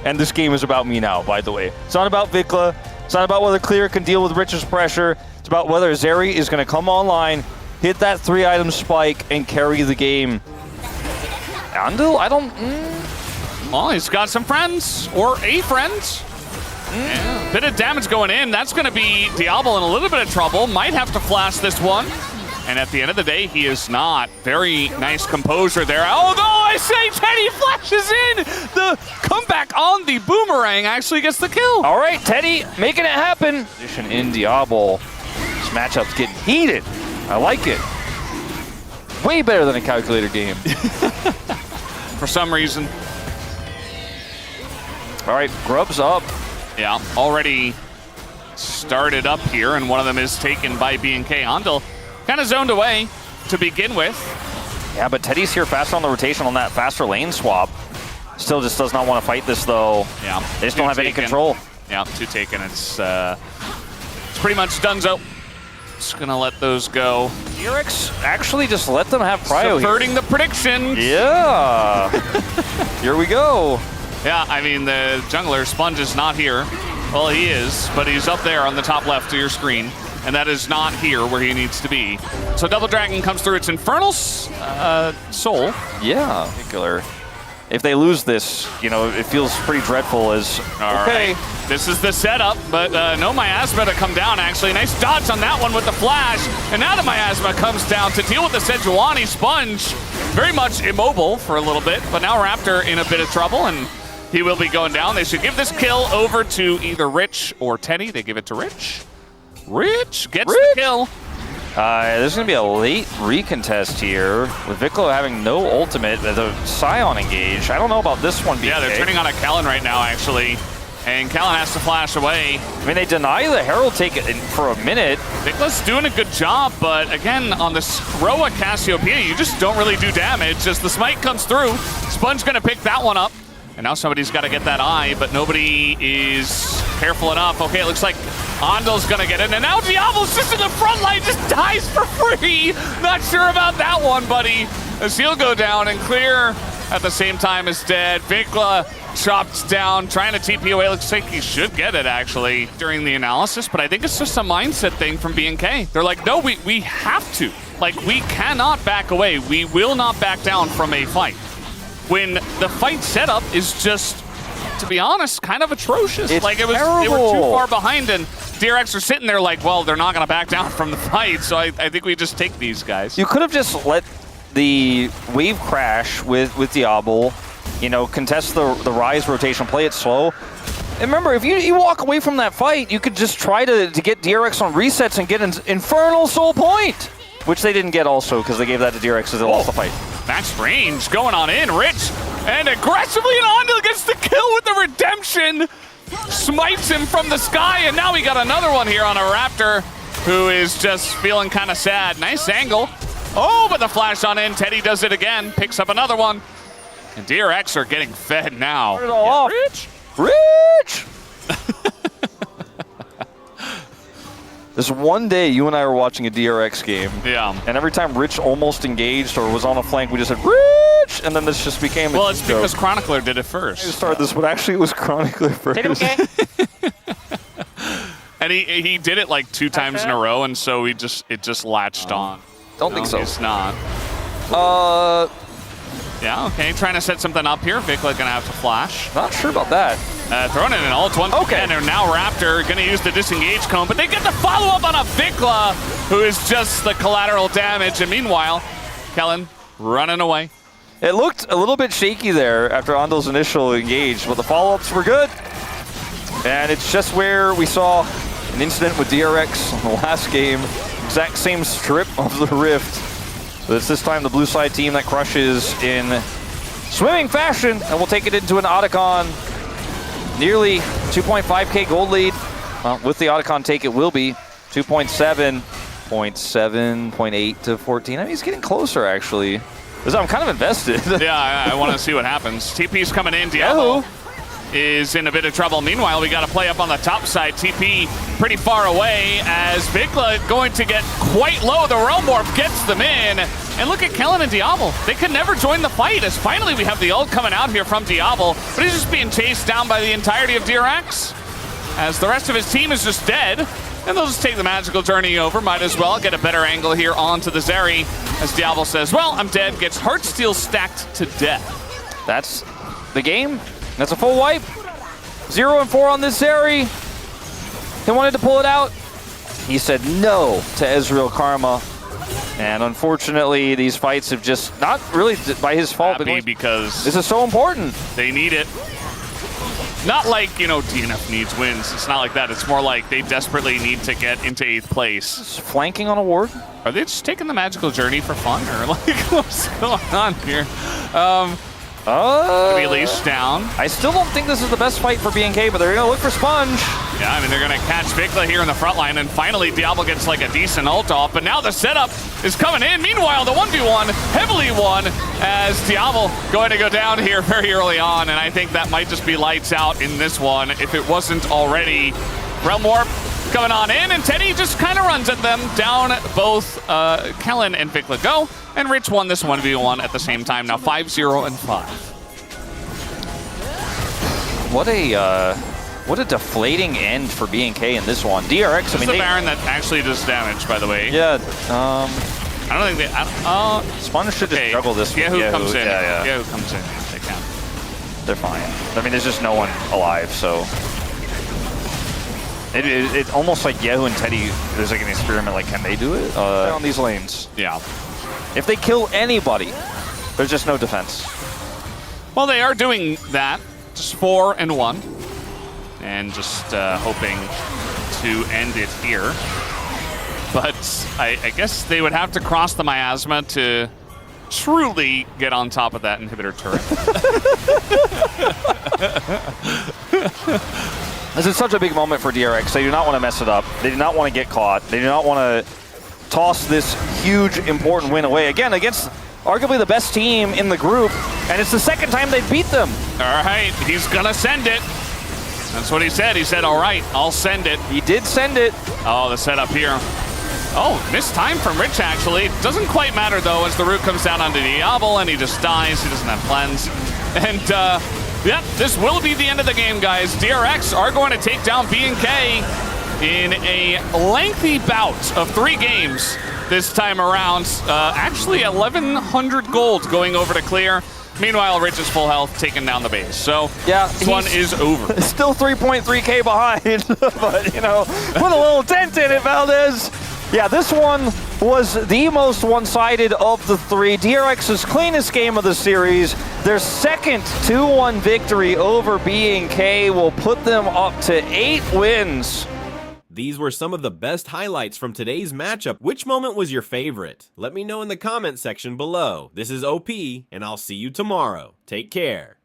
and this game is about me now, by the way. It's not about Vikla. It's not about whether Clear can deal with Rich's pressure. It's about whether Zeri is going to come online, hit that 3-item spike, and carry the game. Andal, I don't... Well, he's got some friends, or a friend. Yeah. Bit of damage going in. That's going to be Diablo in a little bit of trouble. Might have to flash this one. And at the end of the day, he is not. Very nice composure there. Although I say Teddy flashes in. The comeback on the boomerang actually gets the kill. All right, Teddy making it happen. Position in Diablo. This matchup's getting heated. I like it. Way better than a calculator game. For some reason. All right, Grub's up. Yeah, already started up here, and one of them is taken by BNK. Andal kind of zoned away to begin with. Yeah, but Teddy's here faster on the rotation on that faster lane swap. Still just does not want to fight this, though. Yeah. They just don't have any control. Yeah, 2 taken. It's pretty much donezo. Just going to let those go. DRX actually just let them have prio Subverting the predictions. Yeah. Here we go. Yeah, I mean, the jungler, Sponge, is not here. Well, he is, but he's up there on the top left of your screen. And that is not here where he needs to be. So Double Dragon comes through its Infernal Soul. Yeah, particular. If they lose this, you know, it feels pretty dreadful as, okay. This is the setup, but no Miasma to come down, actually. Nice dodge on that one with the flash. And now the Miasma comes down to deal with the Sejuani. Sponge, very much immobile for a little bit, but now Raptor in a bit of trouble, and he will be going down. They should give this kill over to either Rich or Teddy. They give it to Rich. Rich gets the kill. There's going to be a late recontest here with Viklo having no ultimate. The Scion engage. I don't know about this one, BK. Yeah, they're turning on a Callan right now, actually. And Callan has to flash away. I mean, they deny the Herald take it for a minute. Viklo's doing a good job, but again, on this Roa Cassiopeia, you just don't really do damage. As the smite comes through, Sponge going to pick that one up. And now somebody's got to get that eye, but nobody is careful enough. Okay, it looks like Andal's going to get it. And now Diablo's just in the front line, just dies for free. Not sure about that one, buddy. As he'll go down, and Clear at the same time is dead. Vikla chopped down, trying to TP away. Looks like he should get it, actually, during the analysis. But I think it's just a mindset thing from BNK. They're like, no, we have to. Like, we cannot back away. We will not back down from a fight. When the fight setup is just, to be honest, kind of atrocious. It's like, they were too far behind, and DRX are sitting there like, well, they're not going to back down from the fight, so I think we just take these guys. You could have just let the wave crash with Diablo, you know, contest the Rise rotation, play it slow. And remember, if you walk away from that fight, you could just try to get DRX on resets and get an Infernal Soul point, which they didn't get also because they gave that to DRX as they lost the fight. Max range going on in, Rich, and aggressively, and Andal gets the kill with the redemption. Smites him from the sky, and now we got another one here on a Raptor who is just feeling kind of sad. Nice angle. Oh, but the flash on in. Teddy does it again, picks up another one. And DRX are getting fed now. Turn it all off. Rich! Rich! This one day, you and I were watching a DRX game. Yeah. And every time Rich almost engaged or was on a flank, we just said, Rich! And then this just became well, it's because Chronicler did it first. I started this, but actually it was Chronicler first. And he did it like 2 times in a row, and so it just latched on. Don't think so. It's not. Yeah, okay, trying to set something up here. Vikla gonna have to flash. Not sure about that. Throwing in an ult once again, and now Raptor gonna use the disengage cone, but they get the follow-up on a Vikla, who is just the collateral damage, and meanwhile, Kellen running away. It looked a little bit shaky there after Andal's initial engage, but the follow-ups were good. And it's just where we saw an incident with DRX in the last game. Exact same strip of the Rift. So it's this time the blue side team that crushes in swimming fashion, and we'll take it into an Otacon. Nearly 2.5K gold lead. Well, with the Otacon take, it will be 2.7, 0.7, 0.8 to 14. I mean, he's getting closer, actually. I'm kind of invested. Yeah, I want to see what happens. TP's coming in. Diablo is in a bit of trouble. Meanwhile, we got to play up on the top side. TP pretty far away as Vikla going to get quite low. The Realm Warp gets them in. And look at Kellen and Diablo. They could never join the fight as finally we have the ult coming out here from Diablo, but he's just being chased down by the entirety of DRX as the rest of his team is just dead. And they'll just take the magical journey over. Might as well get a better angle here onto the Zeri as Diablo says, well, I'm dead. Gets Heartsteel stacked to death. That's the game. That's a full wipe. 0 and 4 on this Zeri. He wanted to pull it out. He said no to Ezreal Karma. And unfortunately, these fights have just, not really by his fault, but because this is so important. They need it. Not like, you know, DNF needs wins. It's not like that. It's more like they desperately need to get into 8th place. Just flanking on a ward. Are they just taking the magical journey for fun, or like what's going on here? Gonna be leashed down. I still don't think this is the best fight for BNK, but they're gonna look for Sponge. Yeah, I mean, they're gonna catch Vikla here in the front line, and finally Diablo gets like a decent ult off, but now the setup is coming in. Meanwhile, the 1v1 heavily won as Diablo going to go down here very early on, and I think that might just be lights out in this one if it wasn't already. Realm Warp coming on in, and Teddy just kind of runs at them. Down both Kellen and Vikla go, and Rich won this 1v1 at the same time. Now 5-0 and 5. What a deflating end for BNK in this one. DRX, I mean, the Baron that actually does damage, by the way. Yeah. I don't think they. Sponge should just juggle this. Yahoo comes in. Yeah. Yahoo comes in. They can. They're fine. I mean, there's just no one alive, so. It's almost like Yahoo and Teddy, there's like an experiment, like, can they do it on these lanes? Yeah. If they kill anybody, there's just no defense. Well, they are doing that. Just 4 and 1. And just hoping to end it here. But I guess they would have to cross the miasma to truly get on top of that inhibitor turret. This is such a big moment for DRX. They do not want to mess it up. They do not want to get caught. They do not want to toss this huge, important win away. Again, against arguably the best team in the group, and it's the second time they beat them. All right, he's going to send it. That's what he said. He said, all right, I'll send it. He did send it. Oh, the setup here. Oh, missed time from Rich, actually. Doesn't quite matter, though, as the root comes down onto Diablo, and he just dies. He doesn't have cleanse. And, yep, this will be the end of the game, guys. DRX are going to take down BNK in a lengthy bout of 3 games this time around. Actually, 1,100 gold going over to clear. Meanwhile, Rich is full health, taking down the base. So, yeah, this one is over. Still 3.3K behind, but, you know, put a little dent in it, Valdez. Yeah, this one was the most one-sided of the 3. DRX's cleanest game of the series. Their second 2-1 victory over BNK will put them up to 8 wins. These were some of the best highlights from today's matchup. Which moment was your favorite? Let me know in the comment section below. This is OP, and I'll see you tomorrow. Take care.